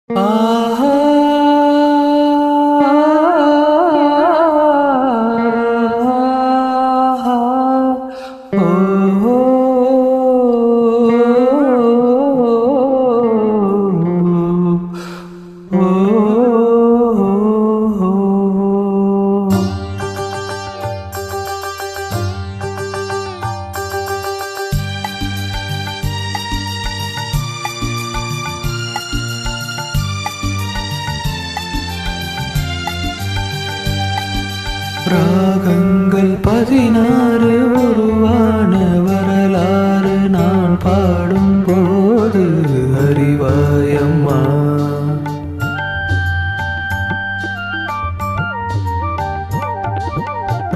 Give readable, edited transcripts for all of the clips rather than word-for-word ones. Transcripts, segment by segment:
ஆஹா ஓ ராகங்கள் 16 உருவான வரலாறு நான் பாடும்போது அறிவாயம்மா.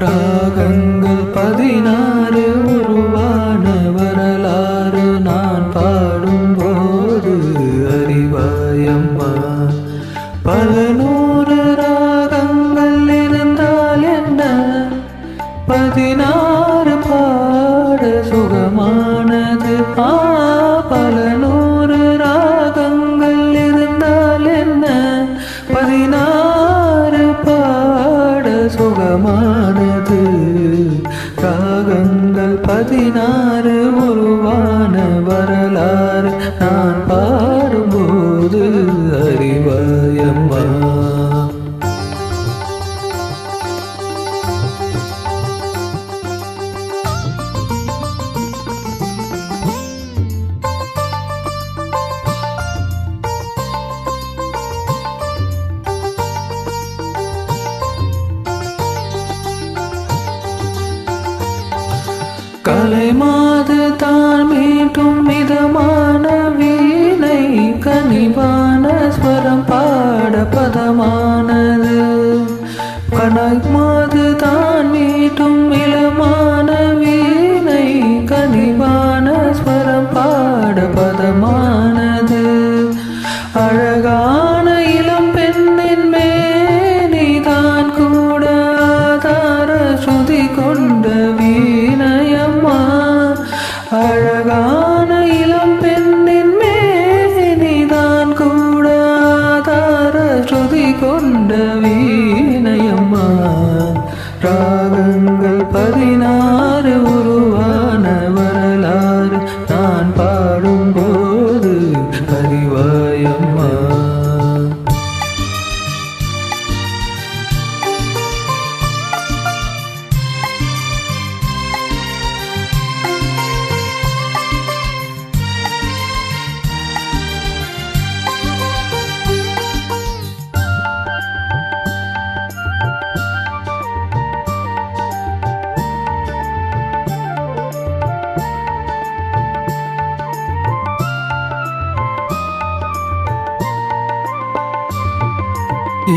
ராகங்கள் 16 உருவான வரலாறு நான் பாடும்போது அறிவாயம்மா. பல நூறு ராகங்கள் இருந்தால் என்ன, 16 பாட சுகமானது. பல நூறு ராகங்கள் இருந்தால் என்ன, 16 பாட சுகமானது. ராகங்கள் 16 உருவான வரலாறு நான் பாடும்போது அறிவாயம்மா. கலைமாது தான் மீட்டும் மிதமான வீணை, கனிவான ஸ்வரம் பாட பதமானது. கலைமாது தான் மீட்டும் இளமான வீணை, கனிவான ஸ்வரம் பாட பதமானது. அழகான இளம் பெண்ணின் மேனிதான் கூட ஆதார ஸ்ருதி கொண்ட வீணையம்மா. அழகான இளம் பெண்ணின் மேனிதான் கூட ஆதார ஸ்ருதி கொண்ட வீணையம்மா. ராகங்கள் 16 உருவான வரலாறு நான் பாடும்போது அறிவாயம்மா.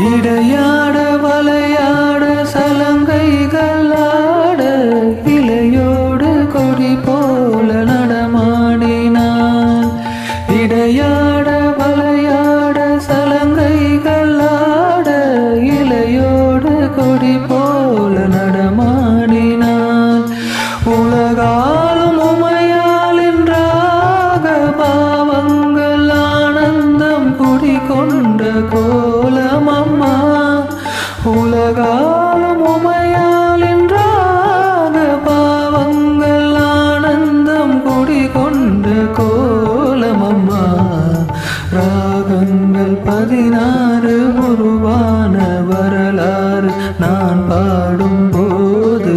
இடையாட வளையாட சலங்கைகள் ஆட, இலையோடு கொடி போல நடமாடினான். இடையாட வளையாட சலங்கைகள் ஆட, இலையோடு கொடி போல நடமாடினான். உலகாலும் உமையாளின் ராக பாவங்கள் ஆனந்தம் குடிகொண்ட கோலமம்மா. உலகாலும் உமையாளின் ராக பாவங்கள் ஆனந்தம் குடிகொண்ட கோலமம்மா. ராகங்கள் 16 உருவான வரலாறு நான் பாடும்போது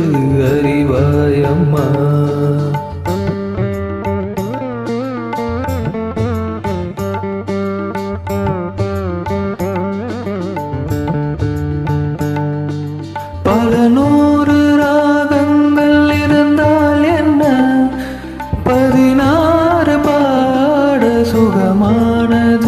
அறிவாயம்மா. பல நூறு ராகங்கள் இருந்தால் என்ன, 16 பாட சுகமானது.